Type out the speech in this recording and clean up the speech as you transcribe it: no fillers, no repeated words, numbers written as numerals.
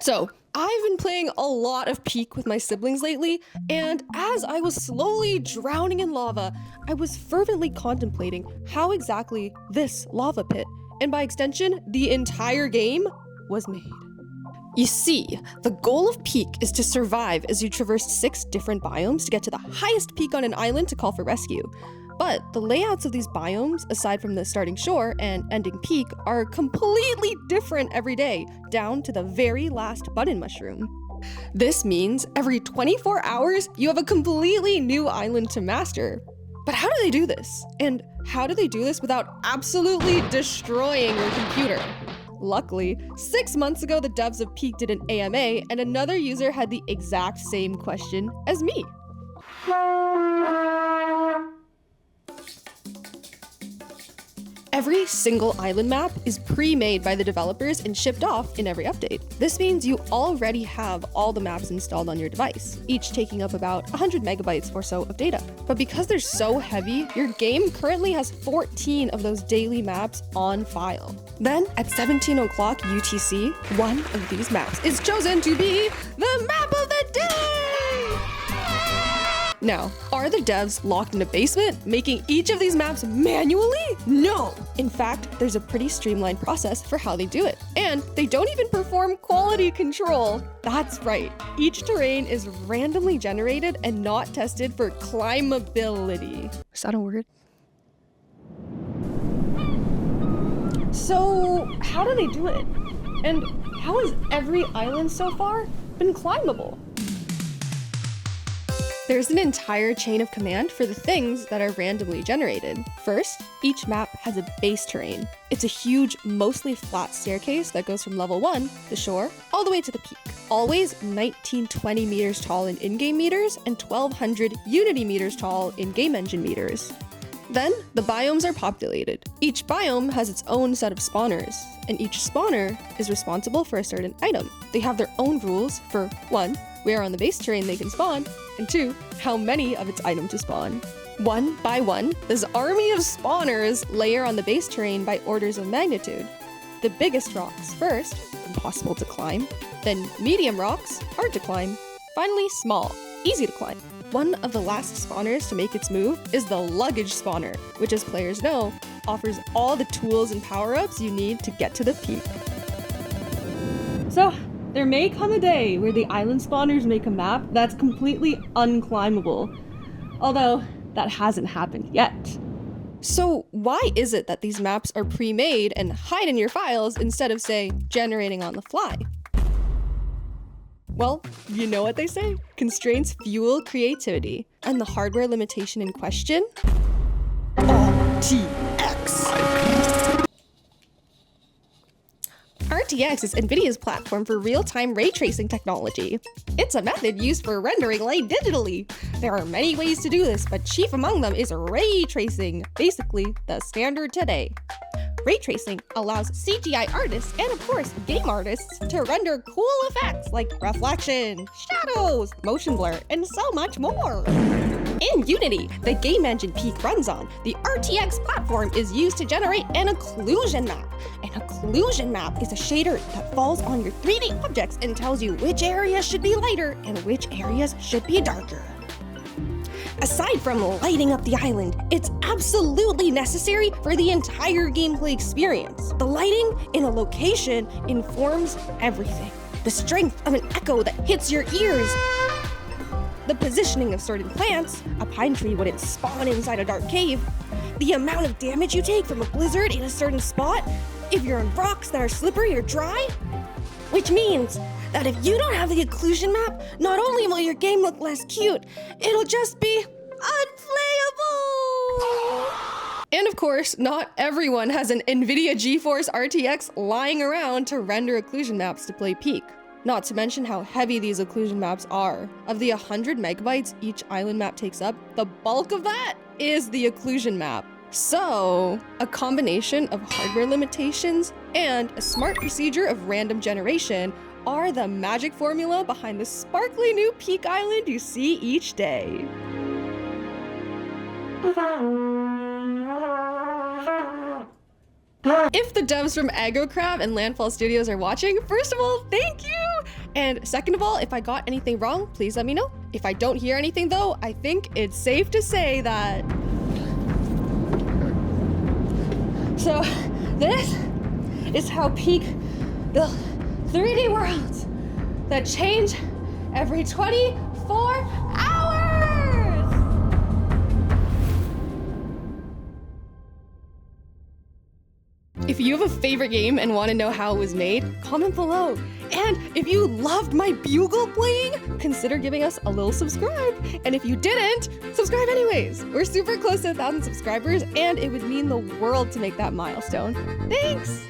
So, I've been playing a lot of Peak with my siblings lately, and as I was slowly drowning in lava, I was fervently contemplating how exactly this lava pit, and by extension, the entire game, was made. You see, the goal of Peak is to survive as you traverse 6 different biomes to get to the highest peak on an island to call for rescue. But the layouts of these biomes, aside from the starting shore and ending peak, are completely different every day, down to the very last button mushroom. This means every 24 hours, you have a completely new island to master. But how do they do this? And how do they do this without absolutely destroying your computer? Luckily, 6 months ago, the devs of Peak did an AMA, and another user had the exact same question as me. Every single island map is pre-made by the developers and shipped off in every update. This means you already have all the maps installed on your device, each taking up about 100 megabytes or so of data. But because they're so heavy, your game currently has 14 of those daily maps on file. Then, at 17 o'clock UTC, one of these maps is chosen to be the map of the day! Now, are the devs locked in a basement, making each of these maps manually? No! In fact, there's a pretty streamlined process for how they do it. And they don't even perform quality control. That's right, each terrain is randomly generated and not tested for climbability. Is that a word? So, how do they do it? And how has every island so far been climbable? There's an entire chain of command for the things that are randomly generated. First, each map has a base terrain. It's a huge, mostly flat staircase that goes from level 1, the shore, all the way to the peak. Always 1920 meters tall in in-game meters and 1200 Unity meters tall in game engine meters. Then, the biomes are populated. Each biome has its own set of spawners, and each spawner is responsible for a certain item. They have their own rules for 1, where on the base terrain they can spawn, and 2, how many of its items to spawn. One by one, this army of spawners layer on the base terrain by orders of magnitude. The biggest rocks first, impossible to climb, then medium rocks, hard to climb, finally small, easy to climb. One of the last spawners to make its move is the luggage spawner, which, as players know, offers all the tools and power-ups you need to get to the peak. So, there may come a day where the island spawners make a map that's completely unclimbable, although that hasn't happened yet. So why is it that these maps are pre-made and hide in your files instead of, say, generating on the fly? Well, you know what they say? Constraints fuel creativity. And the hardware limitation in question? RTX! RTX is NVIDIA's platform for real-time ray tracing technology. It's a method used for rendering light digitally. There are many ways to do this, but chief among them is ray tracing, basically the standard today. Ray tracing allows CGI artists and, of course, game artists to render cool effects like reflection, shadows, motion blur, and so much more. In Unity, the game engine Peak runs on, the RTX platform is used to generate an occlusion map. An occlusion map is a shader that falls on your 3D objects and tells you which areas should be lighter and which areas should be darker. Aside from lighting up the island, it's absolutely necessary for the entire gameplay experience. The lighting in a location informs everything. The strength of an echo that hits your ears, the positioning of certain plants, a pine tree wouldn't spawn inside a dark cave, the amount of damage you take from a blizzard in a certain spot, if you're on rocks that are slippery or dry. Which means that if you don't have the occlusion map, not only will your game look less cute, it'll just be unplayable! And of course, not everyone has an NVIDIA GeForce RTX lying around to render occlusion maps to play Peak. Not to mention how heavy these occlusion maps are. Of the 100 megabytes each island map takes up, the bulk of that is the occlusion map. So, a combination of hardware limitations and a smart procedure of random generation are the magic formula behind the sparkly new Peak Island you see each day. If the devs from Agrocrab and Landfall Studios are watching, first of all, thank you! And second of all, if I got anything wrong, please let me know. If I don't hear anything though, I think it's safe to say that... So this is how Peak built 3D worlds that change every 24 hours! If you have a favorite game and want to know how it was made, comment below. And if you loved my bugle playing, consider giving us a little subscribe. And if you didn't, subscribe anyways. We're super close to 1,000 subscribers, and it would mean the world to make that milestone. Thanks!